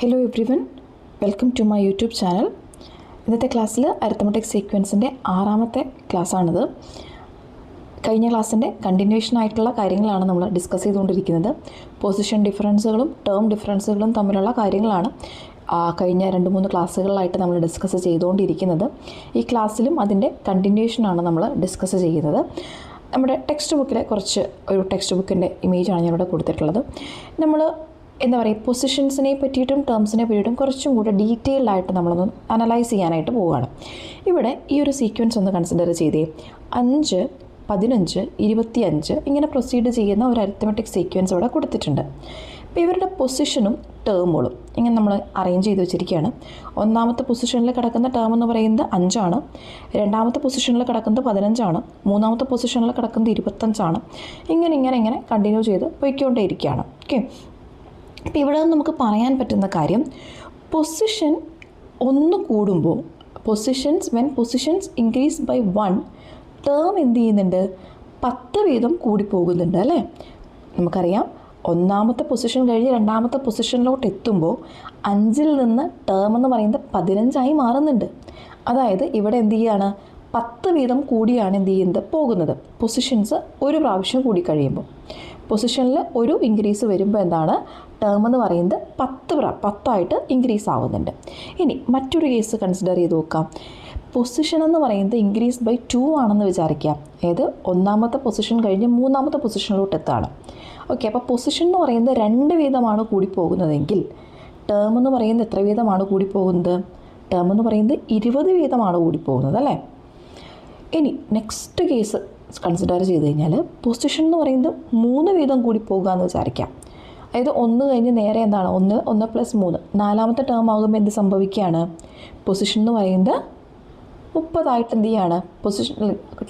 Hello everyone, welcome to my YouTube channel. ഇന്നത്തെ ക്ലാസ്സിൽ arithmetic സീക്വൻസിൻ്റെ 6ാമത്തെ ക്ലാസ്സാണിത്. കഴിഞ്ഞ ക്ലാസ്സിൻ്റെ കണ്ടിന്യൂഷൻ ആയിട്ടുള്ള കാര്യങ്ങളാണ് നമ്മൾ ഡിസ്കസ് ചെയ്തുകൊണ്ടിരിക്കുന്നത്. പൊസിഷൻ ഡിഫറൻസുകളും ടേം ഡിഫറൻസുകളും തമ്മിലുള്ള കാര്യങ്ങളാണ് കഴിഞ്ഞ 2-3 ക്ലാസ്സുകളിലായിട്ട് നമ്മൾ ഡിസ്കസ് ചെയ്തുകൊണ്ടിരിക്കുന്നത്. ഈ ക്ലാസ്സിലും അതിൻ്റെ കണ്ടിന്യൂഷനാണ് നമ്മൾ ഡിസ്കസ് ചെയ്യുന്നത്. നമ്മുടെ ടെക്സ്റ്റ് ബുക്കിലെ ഒരു ടെക്സ്റ്റ് ബുക്കിൻ്റെ ഇമേജാണ് ഞാനിവിടെ കൊടുത്തിട്ടുള്ളത്. നമ്മൾ പൊസിഷൻസിനെ പറ്റിയിട്ടും ടേംസിനെ പറ്റിയിട്ടും കുറച്ചും കൂടെ ഡീറ്റെയിൽഡ് ആയിട്ട് നമ്മളൊന്ന് അനലൈസ് ചെയ്യാനായിട്ട് പോവുകയാണ്. ഇവിടെ ഈ ഒരു സീക്വൻസ് ഒന്ന് കൺസിഡർ ചെയ്തേ. 5, 15, 25 ഇങ്ങനെ പ്രൊസീഡ് ചെയ്യുന്ന ഒരു അരിത്തമെറ്റിക് സീക്വൻസ് ഇവിടെ കൊടുത്തിട്ടുണ്ട്. അപ്പോൾ ഇവരുടെ പൊസിഷനും ടേമുകളും ഇങ്ങനെ നമ്മൾ അറേഞ്ച് ചെയ്ത് വെച്ചിരിക്കുകയാണ്. 1ാമത്തെ പൊസിഷനിൽ കിടക്കുന്ന ടേം എന്ന് പറയുന്നത് 5 ആണ്. 2ാമത്തെ പൊസിഷനിൽ കിടക്കുന്നത് 15 ആണ്. 3ാമത്തെ പൊസിഷനിൽ കിടക്കുന്നത് 25 ആണ്. ഇങ്ങനെ കണ്ടിന്യൂ ചെയ്ത് പോയിക്കൊണ്ടേയിരിക്കുകയാണ്. ഓക്കെ, അപ്പോൾ ഇവിടെ നമുക്ക് പറയാൻ പറ്റുന്ന കാര്യം, പൊസിഷൻ 1 കൂടുമ്പോൾ പൊസിഷൻസ് ഇൻക്രീസ് ബൈ 1, ടേം എന്ത് ചെയ്യുന്നുണ്ട്? 10 വീതം കൂടിപ്പോകുന്നുണ്ട് അല്ലേ? നമുക്കറിയാം 1ാമത്തെ പൊസിഷൻ കഴിഞ്ഞ് 2ാമത്തെ പൊസിഷനിലോട്ട് എത്തുമ്പോൾ 5-ൽ നിന്ന് ടേം എന്ന് പറയുന്നത് 15 മാറുന്നുണ്ട്. അതായത് ഇവിടെ എന്ത് ചെയ്യുകയാണ്? 10 വീതം കൂടിയാണ് എന്ത് ചെയ്യുന്നത്? പോകുന്നത്. പൊസിഷൻസ് ഒരു പ്രാവശ്യം കൂടി കഴിയുമ്പോൾ പൊസിഷനിൽ ഒരു ഇൻക്രീസ് വരുമ്പോൾ എന്താണ്? ടേം എന്ന് പറയുന്നത് 10 ഇൻക്രീസ് ആവുന്നുണ്ട്. ഇനി മറ്റൊരു കേസ് കൺസിഡർ ചെയ്ത് നോക്കാം. പൊസിഷൻ എന്ന് പറയുന്നത് ഇൻക്രീസ് ബൈ 2 ആണെന്ന് വിചാരിക്കാം. അതായത് 1ാമത്തെ പൊസിഷൻ കഴിഞ്ഞ് 3ാമത്തെ പൊസിഷനിലോട്ട് എത്താണ്. ഓക്കെ, അപ്പോൾ പൊസിഷൻ എന്ന് പറയുന്നത് 2 വീതമാണ് കൂടിപ്പോകുന്നതെങ്കിൽ ടേം എന്ന് പറയുന്നത് എത്ര വീതമാണ് കൂടിപ്പോകുന്നത്? ടേം എന്ന് പറയുന്നത് 20 വീതമാണ് കൂടിപ്പോകുന്നത് അല്ലേ? ഇനി നെക്സ്റ്റ് കേസ് കൺസിഡർ ചെയ്ത് കഴിഞ്ഞാൽ പൊസിഷൻ എന്ന് പറയുന്നത് 3 വീതം കൂടി പോകുക എന്ന് വിചാരിക്കാം. അതായത് 1 കഴിഞ്ഞ് നേരെ എന്താണ്? 1 + 3 4ാമത്തെ ടേം ആകുമ്പോൾ എന്ത് സംഭവിക്കുകയാണ്? പൊസിഷൻ എന്ന് പറയുന്നത് 30 എന്ത് ചെയ്യാണ്? പൊസിഷൻ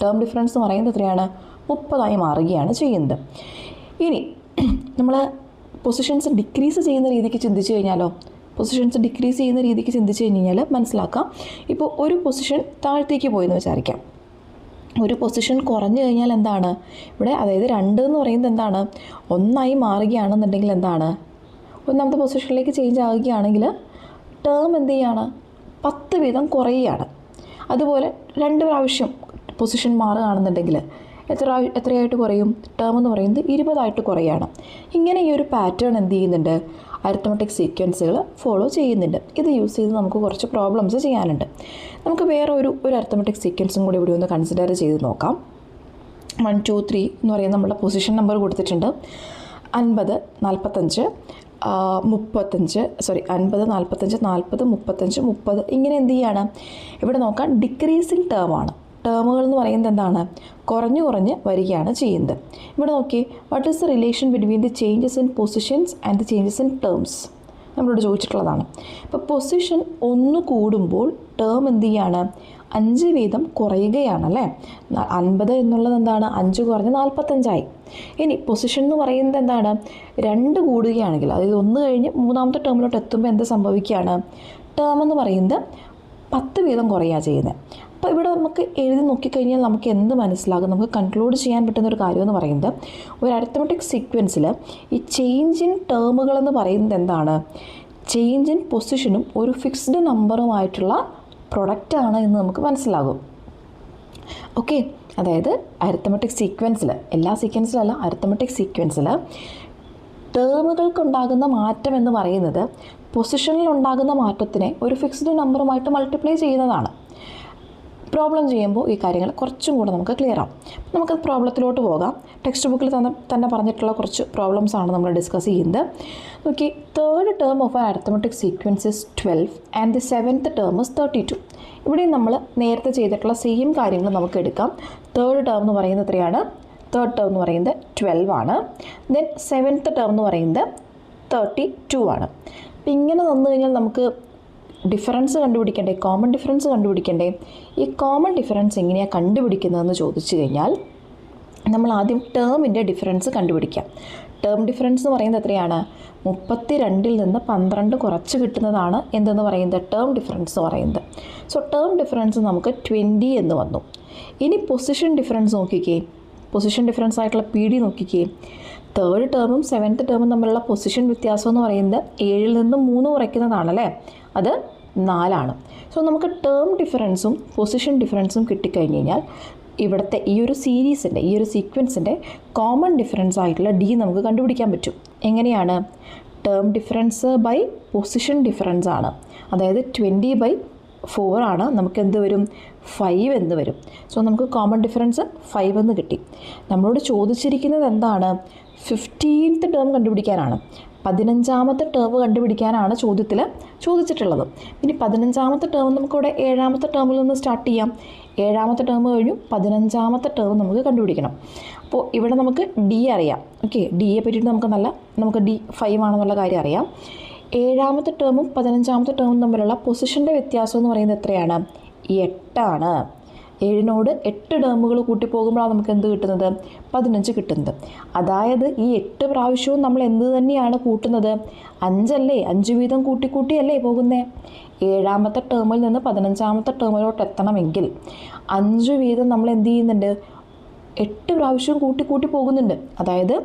ടേം ഡിഫറൻസ് എന്ന് പറയുന്നത് എത്രയാണ്? 30 മാറുകയാണ് ചെയ്യുന്നത്. ഇനി നമ്മൾ പൊസിഷൻസ് ഡിക്രീസ് ചെയ്യുന്ന രീതിക്ക് ചിന്തിച്ച് കഴിഞ്ഞാലോ? പൊസിഷൻസ് ഡിക്രീസ് ചെയ്യുന്ന രീതിക്ക് ചിന്തിച്ച് കഴിഞ്ഞാൽ മനസ്സിലാക്കാം. ഇപ്പോൾ ഒരു പൊസിഷൻ താഴത്തേക്ക് പോയെന്ന് വിചാരിക്കാം. ഒരു പൊസിഷൻ കുറഞ്ഞു കഴിഞ്ഞാൽ എന്താണ് ഇവിടെ? അതായത് 2 എന്ന് പറയുന്നത് എന്താണ്? 1 മാറുകയാണെന്നുണ്ടെങ്കിൽ എന്താണ്? 1ാമത്തെ പൊസിഷനിലേക്ക് ചേഞ്ച് ആവുകയാണെങ്കിൽ ടേം എന്ത് ചെയ്യാണ്? 10 വീതം കുറയുകയാണ്. അതുപോലെ 2 പ്രാവശ്യം പൊസിഷൻ മാറുകയാണെന്നുണ്ടെങ്കിൽ എത്രയായിട്ട് കുറയും? ടേം എന്ന് പറയുന്നത് 20 കുറയുകയാണ്. ഇങ്ങനെ ഈ ഒരു പാറ്റേൺ എന്ത് ചെയ്യുന്നുണ്ട്? അരിത്തമെറ്റിക് സീക്വൻസുകൾ ഫോളോ ചെയ്യുന്നുണ്ട്. ഇത് യൂസ് ചെയ്ത് നമുക്ക് കുറച്ച് പ്രോബ്ലംസ് ചെയ്യാനുണ്ട്. നമുക്ക് വേറെ ഒരു അരിത്തമെറ്റിക് സീക്വൻസും കൂടി ഇവിടെ ഒന്ന് കൺസിഡർ ചെയ്ത് നോക്കാം. 1, 2, 3 എന്ന് പറയുന്ന നമ്മുടെ പൊസിഷൻ നമ്പർ കൊടുത്തിട്ടുണ്ട്. 50, 45, 50, 45, 40, 35, 30 ഇങ്ങനെ എന്ത് ചെയ്യാണ്? ഇവിടെ നോക്കാം, ഡിക്രീസിങ് ടേമാണ്. ടേമുകൾ എന്ന് പറയുന്നത് എന്താണ്? കുറഞ്ഞ് വരികയാണ് ചെയ്യുന്നത്. ഇവിടെ നോക്കി, what is the relation between the changes in positions and the changes in terms നമ്മളോട് ചോദിച്ചിട്ടുള്ളതാണ്. ഇപ്പോൾ പൊസിഷൻ 1 കൂടുമ്പോൾ ടേം എന്ത് ചെയ്യാണ്? 5 വീതം കുറയുകയാണല്ലേ? 50 എന്നുള്ളത് എന്താണ്? 5 കുറഞ്ഞ് 45. ഇനി പൊസിഷൻ എന്ന് പറയുന്നത് എന്താണ്? 2 കൂടുകയാണെങ്കിൽ, അതായത് 1 കഴിഞ്ഞ് 3ാമത്തെ ടേമിലോട്ട് എത്തുമ്പോൾ എന്ത് സംഭവിക്കുകയാണ്? ടേം എന്ന് പറയുന്നത് 10 വീതം കുറയുകയാണ് ചെയ്യുന്നത്. അപ്പോൾ ഇവിടെ നമുക്ക് എഴുതി നോക്കിക്കഴിഞ്ഞാൽ നമുക്ക് എന്ത് മനസ്സിലാകും? നമുക്ക് കൺക്ലൂഡ് ചെയ്യാൻ പറ്റുന്ന ഒരു കാര്യം എന്ന് പറയുന്നത്, ഒരു അരിത്തമെറ്റിക് സീക്വൻസിൽ ഈ ചേഞ്ച് ഇൻ ടേമുകളെന്ന് പറയുന്നത് എന്താണ്? ചേഞ്ച് ഇൻ പൊസിഷനും ഒരു ഫിക്സ്ഡ് നമ്പറുമായിട്ടുള്ള പ്രൊഡക്റ്റാണ് എന്ന് നമുക്ക് മനസ്സിലാകും. ഓക്കെ, അതായത് അരിത്തമെറ്റിക് സീക്വൻസിൽ, എല്ലാ സീക്വൻസിലല്ല, അരിത്തമെറ്റിക് സീക്വൻസിൽ ടേമുകൾക്കുണ്ടാകുന്ന മാറ്റം എന്ന് പറയുന്നത് പൊസിഷനിൽ ഉണ്ടാകുന്ന മാറ്റത്തിനെ ഒരു ഫിക്സ്ഡ് നമ്പറുമായിട്ട് മൾട്ടിപ്ലൈ ചെയ്യുന്നതാണ്. പ്രോബ്ലം ചെയ്യുമ്പോൾ ഈ കാര്യങ്ങൾ കുറച്ചും കൂടെ നമുക്ക് ക്ലിയർ ആവും. നമുക്ക് പ്രോബ്ലത്തിലോട്ട് പോകാം. ടെക്സ്റ്റ് ബുക്കിൽ തന്നെ പറഞ്ഞിട്ടുള്ള കുറച്ച് പ്രോബ്ലംസാണ് നമ്മൾ ഡിസ്കസ് ചെയ്യുന്നത്. നോക്കി, 3rd term of arithmetic sequence is 12 and the 7th term is 32. ഇവിടെ നമ്മൾ നേരത്തെ ചെയ്തിട്ടുള്ള സെയിം കാര്യങ്ങൾ നമുക്ക് എടുക്കാം. 3rd ടേം എന്ന് പറയുന്നത് എത്രയാണ്? 3rd ടേം എന്ന് പറയുന്നത് 12 ആണ്. ദെൻ 7th ടേം എന്ന് പറയുന്നത് 32 ആണ്. അപ്പം ഇങ്ങനെ വന്നു കഴിഞ്ഞാൽ നമുക്ക് ഡിഫറൻസ് കണ്ടുപിടിക്കണ്ടേ? കോമൺ ഡിഫറൻസ് കണ്ടുപിടിക്കണ്ടേ? ഈ കോമൺ ഡിഫറൻസ് എങ്ങനെയാണ് കണ്ടുപിടിക്കുന്നതെന്ന് ചോദിച്ചു കഴിഞ്ഞാൽ നമ്മൾ ആദ്യം ടേമിൻ്റെ ഡിഫറൻസ് കണ്ടുപിടിക്കാം. ടേം ഡിഫറൻസ് എന്ന് പറയുന്നത് എത്രയാണ്? 32-ൽ നിന്ന് 12 കുറച്ച് കിട്ടുന്നതാണ് എന്തെന്ന് പറയുന്നത്? ടേം ഡിഫറൻസ് എന്ന് പറയുന്നത്. സോ ടേം ഡിഫറൻസ് നമുക്ക് 20 എന്ന് വന്നു. ഇനി പൊസിഷൻ ഡിഫറൻസ് നോക്കിക്കേ. പൊസിഷൻ ഡിഫറൻസ് ആയിട്ടുള്ള PD നോക്കിക്കേ. തേർഡ് ടേമും 7th ടേമും തമ്മിലുള്ള പൊസിഷൻ വ്യത്യാസം എന്ന് പറയുന്നത് 7ൽ നിന്ന് 3 കുറയ്ക്കുന്നതാണല്ലേ, അത് 4ആണ്. സോ നമുക്ക് ടേം ഡിഫറൻസും പൊസിഷൻ ഡിഫറൻസും കിട്ടിക്കഴിഞ്ഞ് കഴിഞ്ഞാൽ ഇവിടുത്തെ ഈ ഒരു സീരീസിൻ്റെ, ഈ ഒരു സീക്വൻസിൻ്റെ കോമൺ ഡിഫറൻസ് ആയിട്ടുള്ള ഡി നമുക്ക് കണ്ടുപിടിക്കാൻ പറ്റും. എങ്ങനെയാണ്? Term difference by position difference ആണ്. അതായത് 20/4 ആണ്. നമുക്ക് എന്ത് വരും? 5 എന്ന് വരും. സോ നമുക്ക് കോമൺ ഡിഫറൻസ് 5 എന്ന് കിട്ടി. നമ്മളോട് ചോദിച്ചിരിക്കുന്നത് എന്താണ്? 15th term കണ്ടുപിടിക്കാനാണ്. 15ാമത്തെ ടേം കണ്ടുപിടിക്കാനാണ് ചോദ്യത്തിൽ ചോദിച്ചിട്ടുള്ളത്. ഇനി 15ാമത്തെ ടേം നമുക്കിവിടെ 7ാമത്തെ ടേമിൽ നിന്ന് സ്റ്റാർട്ട് ചെയ്യാം. 7ാമത്തെ ടേം കഴിഞ്ഞു, 15ാമത്തെ ടേം നമുക്ക് കണ്ടുപിടിക്കണം. അപ്പോൾ ഇവിടെ നമുക്ക് ഡി അറിയാം. ഓക്കെ, ഡിയെ പറ്റിയിട്ട് നമുക്ക് ഡി 5 ആണെന്നുള്ള കാര്യം അറിയാം. 7ാമത്തെ ടേമും 15ാമത്തെ ടേമും തമ്മിലുള്ള പൊസിഷൻ്റെ വ്യത്യാസം എന്ന് പറയുന്നത് എത്രയാണ്? 8 ആണ്. 7നോട് 8 ടേമുകൾ കൂട്ടി പോകുമ്പോഴാണ് നമുക്ക് എന്ത് കിട്ടുന്നത്? 15 കിട്ടുന്നത്. അതായത് ഈ 8 പ്രാവശ്യവും നമ്മൾ എന്ത് തന്നെയാണ് കൂട്ടുന്നത്? 5 അല്ലേ? 5 വീതം കൂട്ടിയല്ലേ പോകുന്നത്. 7ാമത്തെ ടേമിൽ നിന്ന് 15ാമത്തെ ടേമിലോട്ട് എത്തണമെങ്കിൽ 5 വീതം നമ്മൾ എന്ത് ചെയ്യുന്നുണ്ട്? 8 പ്രാവശ്യവും കൂട്ടി പോകുന്നുണ്ട്. അതായത്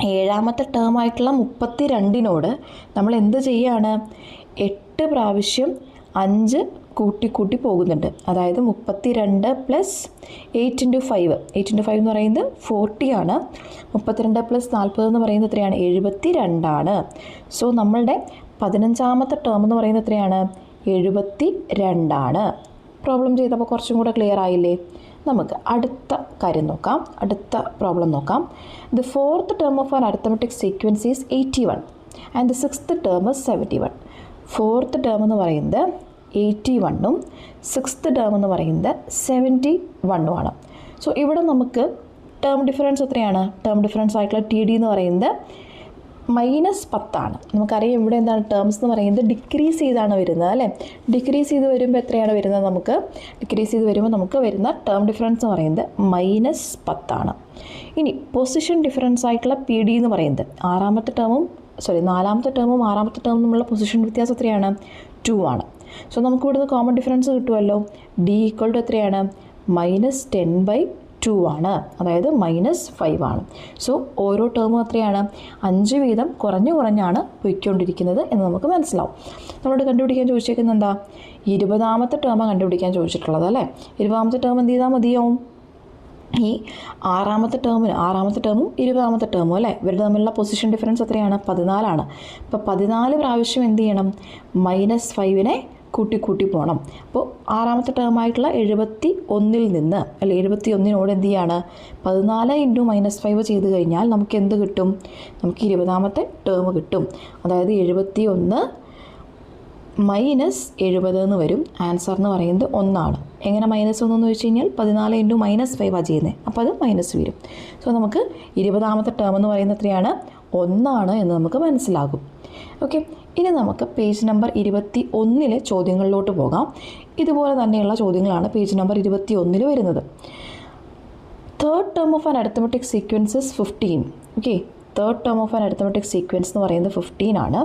7ാമത്തെ ടേമായിട്ടുള്ള 32നോട് നമ്മൾ എന്ത് ചെയ്യുകയാണ്? 8 പ്രാവശ്യം 5 കൂട്ടി പോകുന്നുണ്ട്. അതായത് 32 + 8 × 5. 8 × 5 എന്ന് പറയുന്നത് 40 ആണ്. 32 + 40 എന്ന് പറയുന്നത് എത്രയാണ്? 72 ആണ്. സോ നമ്മളുടെ 15ാമത്തെ ടേം എന്ന് പറയുന്നത് എത്രയാണ്? 72 ആണ്. പ്രോബ്ലം ചെയ്തപ്പോൾ കുറച്ചും കൂടെ ക്ലിയർ ആയില്ലേ? നമുക്ക് അടുത്ത കാര്യം നോക്കാം. അടുത്ത പ്രോബ്ലം നോക്കാം. The 4th term of an arithmetic sequence is 81 and the 6th term is 71. 4th term എന്ന് പറയുന്നത് 81ഉം 6th ടേം എന്ന് പറയുന്നത് 71ഉമാണ്. സോ ഇവിടെ നമുക്ക് ടേം ഡിഫറൻസ് എത്രയാണ്? ടേം ഡിഫറൻസ് ആയിട്ടുള്ള ടി ഡി എന്ന് പറയുന്നത് -10 ആണ്. നമുക്കറിയാം ഇവിടെ എന്താണ് ടേംസ് എന്ന് പറയുന്നത് ഡിക്രീസ് ചെയ്താണ് വരുന്നത് അല്ലേ. ഡിക്രീസ് ചെയ്ത് വരുമ്പോൾ എത്രയാണ് വരുന്നത്? ഡിക്രീസ് ചെയ്ത് വരുമ്പോൾ നമുക്ക് വരുന്ന ടേം ഡിഫറൻസ് എന്ന് പറയുന്നത് -10 ആണ്. ഇനി പൊസിഷൻ ഡിഫറൻസ് ആയിട്ടുള്ള പി ഡി എന്ന് പറയുന്നത് 4ാമത്തെ ടേമും 6ാമത്തെ ടേമും തമ്മിലുള്ള പൊസിഷൻ വ്യത്യാസം എത്രയാണ്? 2 ആണ്. സോ നമുക്ക് ഇവിടുന്ന് കോമൺ ഡിഫറൻസ് കിട്ടുമല്ലോ. ഡി ഈക്വൽ ടു എത്രയാണ്? -10/2 ആണ്. അതായത് -5 ആണ്. സോ ഓരോ ടേമും എത്രയാണ്? 5 വീതം കുറഞ്ഞാണ് പോയിക്കൊണ്ടിരിക്കുന്നത് എന്ന് നമുക്ക് മനസ്സിലാവും. നമ്മളോട് കണ്ടുപിടിക്കാൻ ചോദിച്ചേക്കുന്നത് എന്താ? 20ാമത്തെ ടേമാണ് കണ്ടുപിടിക്കാൻ ചോദിച്ചിട്ടുള്ളത് അല്ലേ. 20ാമത്തെ ടേം എന്ത് ചെയ്താൽ മതിയാവും? ഈ 6ാമത്തെ ടേമും 20ാമത്തെ ടേമും അല്ലേ, ഇവരുടെ തമ്മിലുള്ള പൊസിഷൻ ഡിഫറൻസ് എത്രയാണ്? 14 ആണ്. അപ്പോൾ 14 പ്രാവശ്യം എന്ത് ചെയ്യണം? -5നെ കൂട്ടി പോകണം. അപ്പോൾ 6ാമത്തെ ടേമായിട്ടുള്ള 71ൽ നിന്ന് അല്ലെ 71നോട് എന്ത് ചെയ്യാണ്? 14 × -5 ചെയ്ത് കഴിഞ്ഞാൽ നമുക്ക് എന്ത് കിട്ടും? നമുക്ക് 20ാമത്തെ ടേം കിട്ടും. അതായത് 71 -70 എന്ന് വരും. ആൻസർ എന്ന് പറയുന്നത് 1 ആണ്. എങ്ങനെ -1 എന്ന് വെച്ച് കഴിഞ്ഞാൽ 14 × -5 ചെയ്യുന്നത്. അപ്പോൾ അത് മൈനസ് വരും. സോ നമുക്ക് 20ാമത്തെ ടേം എന്ന് പറയുന്നത് എത്രയാണ്? 1 ആണ് എന്ന് നമുക്ക് മനസ്സിലാകും. ഓക്കെ, ഇനി നമുക്ക് പേജ് നമ്പർ 21 ചോദ്യങ്ങളിലോട്ട് പോകാം. ഇതുപോലെ തന്നെയുള്ള ചോദ്യങ്ങളാണ് പേജ് നമ്പർ 21 വരുന്നത്. Third term of an arithmetic sequence is 15. Okay, third term of an arithmetic sequence എന്ന് പറയുന്നത് 15 ആണ്.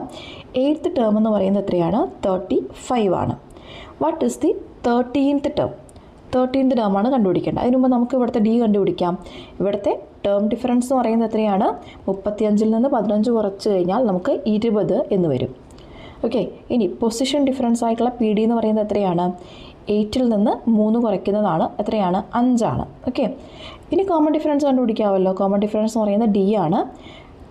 8th ടേം എന്ന് പറയുന്നത് എത്രയാണ്? 35 ആണ്. What is the 13th term? 13th ടേമാണ് കണ്ടുപിടിക്കേണ്ടത്. അതിന് മുമ്പ് നമുക്ക് ഇവിടുത്തെ ഡി കണ്ടുപിടിക്കാം. ഇവിടുത്തെ ടേം ഡിഫറൻസ് എന്ന് പറയുന്നത് എത്രയാണ്? 35ൽ നിന്ന് 15 കുറച്ച് കഴിഞ്ഞാൽ നമുക്ക് 20 എന്ന് വരും. ഓക്കെ, ഇനി പൊസിഷൻ ഡിഫറൻസ് ആയിട്ടുള്ള പി ഡി എന്ന് പറയുന്നത് എത്രയാണ്? 8ൽ നിന്ന് 3 കുറയ്ക്കുന്നതാണ്. എത്രയാണ്? 5 ആണ്. ഓക്കെ, ഇനി കോമൺ ഡിഫറൻസ് കണ്ടുപിടിക്കാമല്ലോ. കോമൺ ഡിഫറൻസ് എന്ന് പറയുന്നത് ഡി ആണ്.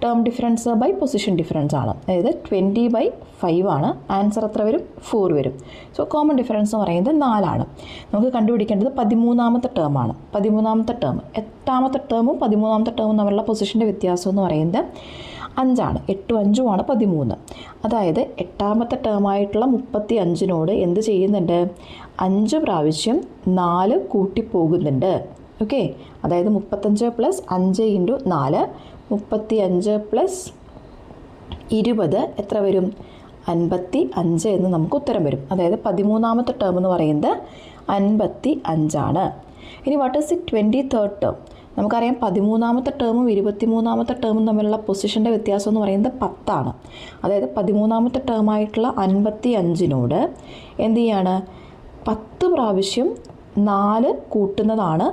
Term difference by position difference ആണ്. അതായത് 20/5 ആണ്. ആൻസർ എത്ര വരും? 4 വരും. സോ കോമൺ ഡിഫറൻസ് എന്ന് പറയുന്നത് 4 ആണ്. നമുക്ക് കണ്ടുപിടിക്കേണ്ടത് 13ാമത്തെ ടേമാണ്. 13ാമത്തെ ടേം, 8ാമത്തെ ടേമും 13ാമത്തെ ടേമും തമ്മിലുള്ള പൊസിഷൻ്റെ വ്യത്യാസം എന്ന് പറയുന്നത് 5 ആണ്. 8ഉം 5ഉം ആണ് 13. അതായത് 8ാമത്തെ ടേമായിട്ടുള്ള 35നോട് എന്ത് ചെയ്യുന്നുണ്ട്? 5 പ്രാവശ്യം 4 കൂട്ടിപ്പോകുന്നുണ്ട്. ഓക്കെ, അതായത് 35 + 5 × 4, 35 + 20 എത്ര വരും? 55 എന്ന് നമുക്ക് ഉത്തരം വരും. അതായത് 13ാമത്തെ ടേം എന്ന് പറയുന്നത് 55 ആണ്. ഇനി what is the 23rd term? നമുക്കറിയാം 13ാമത്തെ ടേമും 23ാമത്തെ ടേമും തമ്മിലുള്ള പൊസിഷൻ്റെ വ്യത്യാസം എന്ന് പറയുന്നത് 10 ആണ്. അതായത് 13ാമത്തെ ടേമായിട്ടുള്ള 55നോട് എന്ത് ചെയ്യാണ്? 10 പ്രാവശ്യം 4 കൂട്ടുന്നതാണ്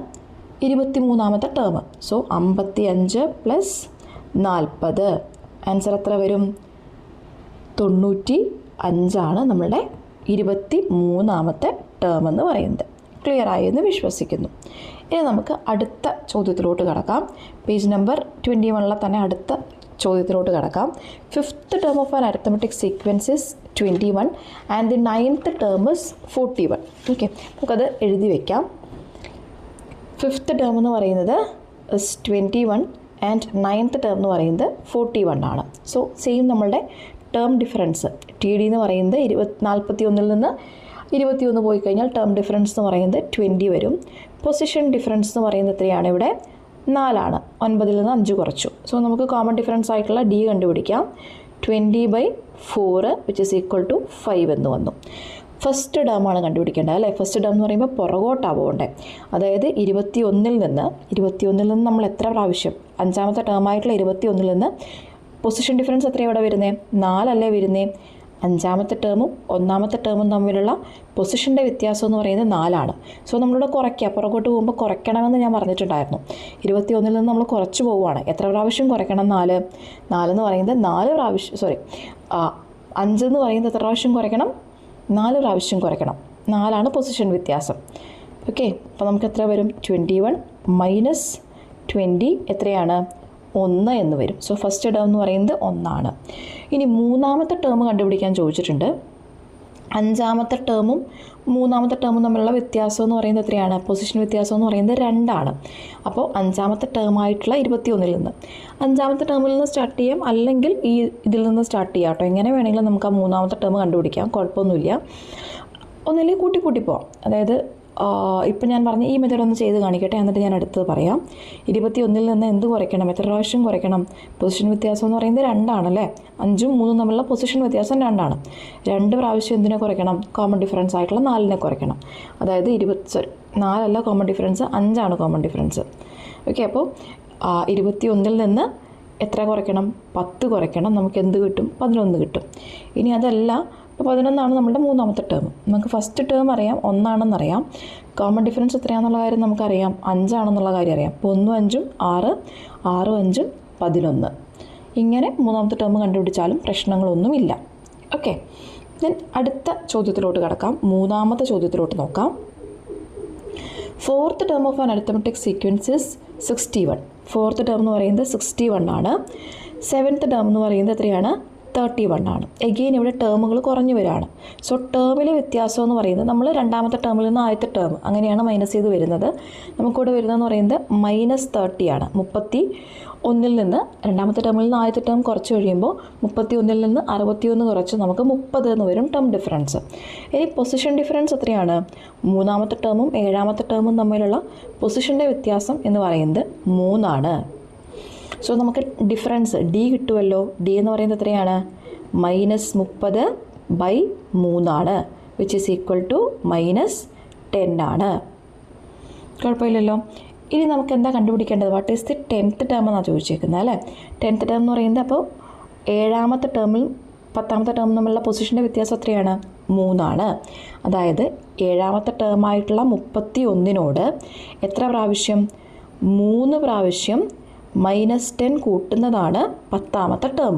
23ാമത്തെ ടേം. സോ 55 + 40. ആൻസർ എത്ര വരും? 95 നമ്മളുടെ 23ാമത്തെ ടേം എന്ന് പറയുന്നത്. ക്ലിയർ ആയെന്ന് വിശ്വസിക്കുന്നു. ഇനി നമുക്ക് അടുത്ത ചോദ്യത്തിലോട്ട് കടക്കാം. പേജ് നമ്പർ 21 തന്നെ അടുത്ത ചോദ്യത്തിലോട്ട് കടക്കാം. 5th term of an arithmetic sequence is 21 and the 9th term is 41. Okay, നമുക്കത് എഴുതി വയ്ക്കാം. 5th ടേം എന്ന് പറയുന്നത് ഇസ് 21 ആൻഡ് 9th ടേം എന്ന് പറയുന്നത് 41 ആണ്. സോ സെയിം നമ്മളുടെ ടേം ഡിഫറൻസ് ടി ഡി എന്ന് പറയുന്നത് 41 നിന്ന് 21 പോയി കഴിഞ്ഞാൽ ടേം ഡിഫറൻസ് എന്ന് പറയുന്നത് 20 വരും. പൊസിഷൻ ഡിഫറൻസ് എന്ന് പറയുന്നത് എത്രയാണ്? ഇവിടെ 4 9 നിന്ന് 5 കുറച്ചു. സോ നമുക്ക് കോമൺ ഡിഫറൻസ് ആയിട്ടുള്ള ഡി കണ്ടുപിടിക്കാം. 20/4 വിച്ച് ഈസ് ഈക്വൽ ടു 5 എന്ന് വന്നു. ഫസ്റ്റ് ടേമാണ് കണ്ടുപിടിക്കേണ്ടത് അല്ലേ? ഫസ്റ്റ് ടേം എന്ന് പറയുമ്പോൾ പുറകോട്ടാണ് പോകണ്ടേ. അതായത് 21 നിന്ന് നമ്മൾ എത്ര പ്രാവശ്യം, അഞ്ചാമത്തെ ടേമായിട്ടുള്ള 21 നിന്ന് പൊസിഷൻ ഡിഫറൻസ് എത്രയാണ് ഇവിടെ വരുന്നത്? 4 അല്ലേ വരുന്നത്? അഞ്ചാമത്തെ ടേമും ഒന്നാമത്തെ ടേമും തമ്മിലുള്ള പൊസിഷൻ്റെ വ്യത്യാസം എന്ന് പറയുന്നത് 4. സോ നമ്മളിവിടെ കുറയ്ക്കുക, പുറകോട്ട് പോകുമ്പോൾ കുറയ്ക്കണമെന്ന് ഞാൻ പറഞ്ഞിട്ടുണ്ടായിരുന്നു. 21 നിന്ന് നമ്മൾ കുറച്ച് പോവുകയാണ്. എത്ര പ്രാവശ്യം കുറയ്ക്കണം? 4 എന്ന് പറയുന്നത് 4 പ്രാവശ്യം, 5 എന്ന് പറയുന്നത് എത്ര പ്രാവശ്യം കുറയ്ക്കണം? 4 പ്രാവശ്യം കുറയ്ക്കണം. 4 പൊസിഷൻ വ്യത്യാസം. ഓക്കെ, അപ്പോൾ നമുക്ക് എത്ര വരും? 21 മൈനസ് 20 എത്രയാണ്? 1 എന്ന് വരും. സോ ഫസ്റ്റ് ടേം എന്ന് പറയുന്നത് 1. ഇനി മൂന്നാമത്തെ ടേം കണ്ടുപിടിക്കാൻ ചോദിച്ചിട്ടുണ്ട്. അഞ്ചാമത്തെ ടേമും മൂന്നാമത്തെ ടേമും തമ്മിലുള്ള വ്യത്യാസം എന്ന് പറയുന്നത് എത്രയാണ്? പൊസിഷൻ വ്യത്യാസം എന്ന് പറയുന്നത് 2. അപ്പോൾ അഞ്ചാമത്തെ ടേമായിട്ടുള്ള 21 നിന്ന് അഞ്ചാമത്തെ ടേമിൽ നിന്ന് സ്റ്റാർട്ട് ചെയ്യാം, അല്ലെങ്കിൽ ഈ ഇതിൽ നിന്ന് സ്റ്റാർട്ട് ചെയ്യാം കേട്ടോ. എങ്ങനെ വേണമെങ്കിലും നമുക്ക് ആ മൂന്നാമത്തെ ടേം കണ്ടുപിടിക്കാം, കുഴപ്പമൊന്നുമില്ല. ഒന്നില്ലെങ്കിൽ കൂട്ടി പോവാം. അതായത് ഇപ്പം ഞാൻ പറഞ്ഞ ഈ മെത്തേഡ് ഒന്ന് ചെയ്ത് കാണിക്കട്ടെ, എന്നിട്ട് ഞാൻ അടുത്തത് പറയാം. 21 നിന്ന് എന്ത് കുറയ്ക്കണം? എത്ര പ്രാവശ്യം കുറയ്ക്കണം? പൊസിഷൻ വ്യത്യാസം എന്ന് പറയുന്നത് 2 അല്ലേ? 5ഉം 3ഉം തമ്മിലുള്ള പൊസിഷൻ വ്യത്യാസം 2. 2 പ്രാവശ്യം എന്തിനെ കുറയ്ക്കണം? കോമൺ ഡിഫറൻസ് ആയിട്ടുള്ള 4നെ കുറയ്ക്കണം. അതായത് 4 common difference, 5 common difference. Okay, അപ്പോൾ 21 നിന്ന് എത്ര കുറയ്ക്കണം? 10 കുറയ്ക്കണം. നമുക്ക് എന്ത് കിട്ടും? 11 കിട്ടും. ഇനി അതല്ല, അപ്പോൾ 11 നമ്മളുടെ മൂന്നാമത്തെ ടേം. നമുക്ക് ഫസ്റ്റ് ടേം അറിയാം, 1 കോമൺ ഡിഫറൻസ് എത്രയാണെന്നുള്ള കാര്യം നമുക്കറിയാം, 5 കാര്യം അറിയാം. അപ്പോൾ 1ഉം 5ഉം 6, 6ഉം 5ഉം 11. ഇങ്ങനെ മൂന്നാമത്തെ ടേം കണ്ടുപിടിച്ചാലും പ്രശ്നങ്ങളൊന്നുമില്ല. ഓക്കെ, ദെൻ അടുത്ത ചോദ്യത്തിലോട്ട് കിടക്കാം. മൂന്നാമത്തെ ചോദ്യത്തിലോട്ട് നോക്കാം. 4th term of an arithmetic sequence is 61. 4th term എന്ന് പറയുന്നത് 61 ആണ്. 7th ടേം എന്ന് പറയുന്നത് എത്രയാണ്? 31 ആണ്. എഗെയിൻ ഇവിടെ ടേമുകൾ കുറഞ്ഞു വരികയാണ്. സോ ടേമിലെ വ്യത്യാസം എന്ന് പറയുന്നത് നമ്മൾ രണ്ടാമത്തെ ടേമിൽ നിന്ന് ആദ്യത്തെ ടേം അങ്ങനെയാണ് മൈനസ് ചെയ്ത് വരുന്നത്. നമുക്കിവിടെ വരുന്നതെന്ന് പറയുന്നത് -30 ആണ്. 31 നിന്ന് രണ്ടാമത്തെ ടേമിൽ നിന്ന് ആദ്യത്തെ ടേം കുറച്ച് കഴിയുമ്പോൾ 31 നിന്ന് 61 കുറച്ച് നമുക്ക് 30 എന്ന് വരും ടേം ഡിഫറൻസ്. ഇനി പൊസിഷൻ ഡിഫറൻസ് എത്രയാണ്? മൂന്നാമത്തെ ടേമും ഏഴാമത്തെ ടേമും തമ്മിലുള്ള പൊസിഷൻ്റെ വ്യത്യാസം എന്ന് പറയുന്നത് 3 ആണ്. സോ നമുക്ക് ഡിഫറൻസ് ഡി കിട്ടുമല്ലോ. ഡി എന്ന് പറയുന്നത് എത്രയാണ്? -30/3 ആണ്, വിച്ച് ഈസ് ഈക്വൽ ടു -10 ആണ്. കുഴപ്പമില്ലല്ലോ. ഇനി നമുക്ക് എന്താ കണ്ടുപിടിക്കേണ്ടത്? What is the 10th term എന്നാണ് ചോദിച്ചേക്കുന്നത് അല്ലേ? 10th ടേം എന്ന് പറയുന്നത് അപ്പോൾ ഏഴാമത്തെ ടേമിൽ 10ാമത്തെ ടേം തമ്മിലുള്ള പൊസിഷൻ്റെ വ്യത്യാസം എത്രയാണ്? 3 ആണ്. അതായത് ഏഴാമത്തെ ടേമായിട്ടുള്ള 31നോട് എത്ര പ്രാവശ്യം? 3 പ്രാവശ്യം -10 കൂട്ടുന്നതാണ് 10ാമത്തെ ടേം.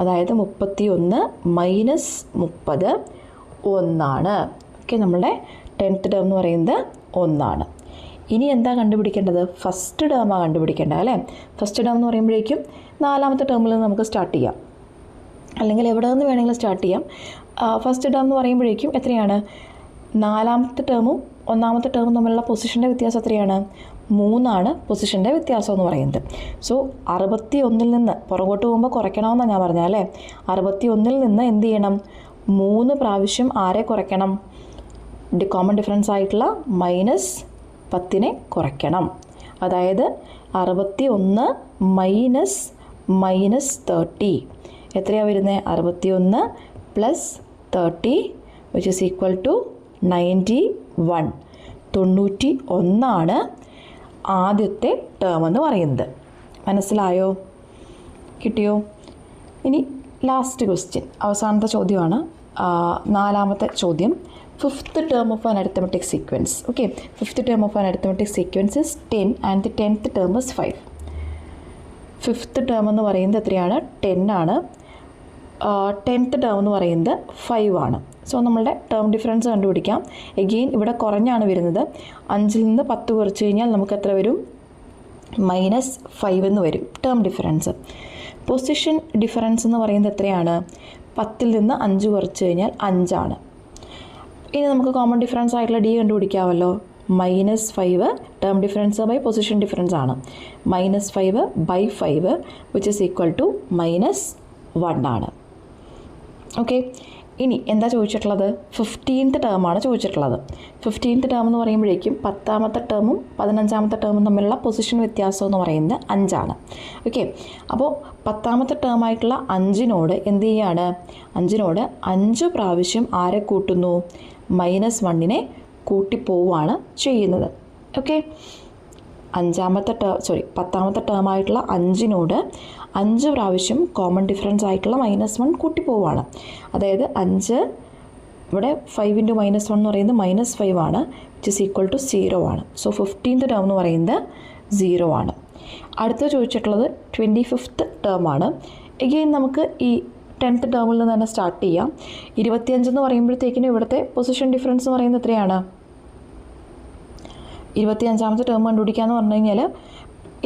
അതായത് 31 - 30 1. ഓക്കെ, നമ്മളുടെ 10th ടേം എന്ന് പറയുന്നത് 1. ഇനി എന്താ കണ്ടുപിടിക്കേണ്ടത്? ഫസ്റ്റ് ടേമാണ് കണ്ടുപിടിക്കേണ്ടത് അല്ലേ? ഫസ്റ്റ് ടേം എന്ന് പറയുമ്പോഴേക്കും 4ാമത്തെ ടേമിൽ നിന്ന് നമുക്ക് സ്റ്റാർട്ട് ചെയ്യാം, അല്ലെങ്കിൽ എവിടെ നിന്ന് വേണമെങ്കിലും സ്റ്റാർട്ട് ചെയ്യാം. ഫസ്റ്റ് ടേം എന്ന് പറയുമ്പോഴേക്കും എത്രയാണ്? 4ാമത്തെ ടേമും 1ാമത്തെ ടേമും തമ്മിലുള്ള പൊസിഷൻ്റെ വ്യത്യാസം എത്രയാണ്? 3 ആണ് പൊസിഷൻ്റെ വ്യത്യാസം എന്ന് പറയുന്നത്. സോ 61 നിന്ന് പുറകോട്ട് പോകുമ്പോൾ കുറയ്ക്കണമെന്നാണ് ഞാൻ പറഞ്ഞത് അല്ലേ? 61 നിന്ന് എന്ത് ചെയ്യണം? 3 പ്രാവശ്യം ആരെ കുറയ്ക്കണം? കോമൺ ഡിഫറൻസ് ആയിട്ടുള്ള -10നെ കുറയ്ക്കണം. അതായത് 61 - -30 എത്രയാണ് വരുന്നത്? 61 + 30 വിച്ച് ഈസ് ഈക്വൽ ടു 91. 91 ആദ്യത്തെ ടേം എന്ന് പറയുന്നത്. മനസ്സിലായോ? കിട്ടിയോ? ഇനി ലാസ്റ്റ് ക്വസ്റ്റ്യൻ, അവസാനത്തെ ചോദ്യമാണ്, 4ാമത്തെ ചോദ്യം. 5th term of an arithmetic sequence. Okay, 5th term of an arithmetic sequence is 10 and the 10th term is 5. Fifth term എന്ന് പറയുന്നത് എത്രയാണ്? 10 ആണ്. 10th ടേം എന്ന് പറയുന്നത് 5 ആണ്. സോ നമ്മളുടെ ടേം ഡിഫറൻസ് കണ്ടുപിടിക്കാം. എഗെയിൻ ഇവിടെ കുറഞ്ഞാണ് വരുന്നത്. 5ൽ നിന്ന് 10 കുറച്ച് കഴിഞ്ഞാൽ നമുക്ക് എത്ര വരും? -5 എന്ന് വരും ടേം ഡിഫറൻസ്. പൊസിഷൻ ഡിഫറൻസ് എന്ന് പറയുന്നത് എത്രയാണ്? 10ൽ നിന്ന് 5 കുറച്ച് കഴിഞ്ഞാൽ 5 ആണ്. ഇനി നമുക്ക് കോമൺ ഡിഫറൻസ് ആയിട്ടുള്ള ഡി കണ്ടുപിടിക്കാമല്ലോ. -5 term difference by position difference ആണ്. -5/5 വിച്ച് ഈസ് ഈക്വൽ ടു -1 ആണ്. ഓക്കെ, ഇനി എന്താ ചോദിച്ചിട്ടുള്ളത്? 15th ടേമാണ് ചോദിച്ചിട്ടുള്ളത്. 15th ടേം എന്ന് പറയുമ്പോഴേക്കും 10ാമത്തെ ടേമും 15ാമത്തെ ടേമും തമ്മിലുള്ള പൊസിഷൻ വ്യത്യാസം എന്ന് പറയുന്നത് 5 ആണ്. ഓക്കെ, അപ്പോൾ 10ാമത്തെ ടേമായിട്ടുള്ള 5നോട് എന്ത് ചെയ്യാണ്? 5നോട് 5 പ്രാവശ്യം ആരെ കൂട്ടുന്നു? -1നെ കൂട്ടിപ്പോവാണ് ചെയ്യുന്നത്. ഓക്കെ, 10ാമത്തെ ടേമായിട്ടുള്ള 5നോട് 5 പ്രാവശ്യം കോമൺ ഡിഫറൻസ് ആയിട്ടുള്ള -1 കൂട്ടിപ്പോവാണ്. അതായത് 5 ഇവിടെ 5 × -1 എന്ന് പറയുന്നത് -5 ആണ്, വിച്ച് ഈസ് ഈക്വൽ ടു 0 ആണ്. സോ 15th ടേം എന്ന് പറയുന്നത് 0 ആണ്. അടുത്ത ചോദിച്ചിട്ടുള്ളത് 25th ടേമാണ്. എഗെയിൻ നമുക്ക് ഈ 10th ടേമിൽ നിന്ന് തന്നെ സ്റ്റാർട്ട് ചെയ്യാം. 25 എന്ന് പറയുമ്പോഴത്തേക്കിനും ഇവിടുത്തെ പൊസിഷൻ ഡിഫറൻസ് എന്ന് പറയുന്നത് എത്രയാണ്? 25ാമത്തെ ടേം കണ്ടുപിടിക്കാമെന്ന് പറഞ്ഞു കഴിഞ്ഞാൽ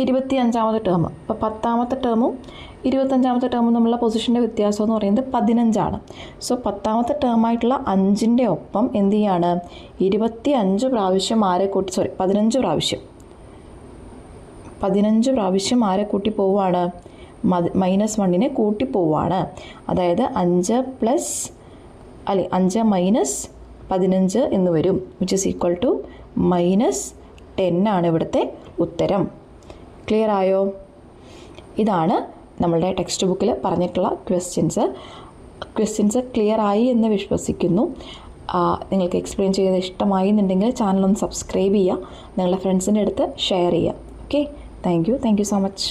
25ാമത്തെ ടേം, അപ്പോൾ 10ാമത്തെ ടേമും 25ാമത്തെ ടേമും തമ്മിലുള്ള പൊസിഷൻ്റെ വ്യത്യാസം എന്ന് പറയുന്നത് 15 ആണ്. സോ 10ാമത്തെ ടേമായിട്ടുള്ള 5ൻ്റെ ഒപ്പം എന്ത് ചെയ്യാണ്? 15 പ്രാവശ്യം ആരെ കൂട്ടി 15 പ്രാവശ്യം ആരെ കൂട്ടി പോവുകയാണ്? -1നെ കൂട്ടി പോവുകയാണ്. അതായത് 5 -15 എന്ന് വരും, വിച്ച് ഈസ് ഈക്വൽ ടു -10 ആണ് ഇവിടുത്തെ ഉത്തരം. ക്ലിയർ ആയോ? ഇതാണ് നമ്മളുടെ ടെക്സ്റ്റ് ബുക്കിൽ പറഞ്ഞിട്ടുള്ള ക്വസ്റ്റ്യൻസ് ക്ലിയർ ആയി എന്ന് വിശ്വസിക്കുന്നു. നിങ്ങൾക്ക് എക്സ്പ്ലെയിൻ ചെയ്ത് ഇഷ്ടമായി എന്നുണ്ടെങ്കിൽ ചാനൽ ഒന്ന് സബ്സ്ക്രൈബ് ചെയ്യുക, നിങ്ങളുടെ ഫ്രണ്ട്സിൻ്റെ അടുത്ത് ഷെയർ ചെയ്യുക. Okay, thank you so much.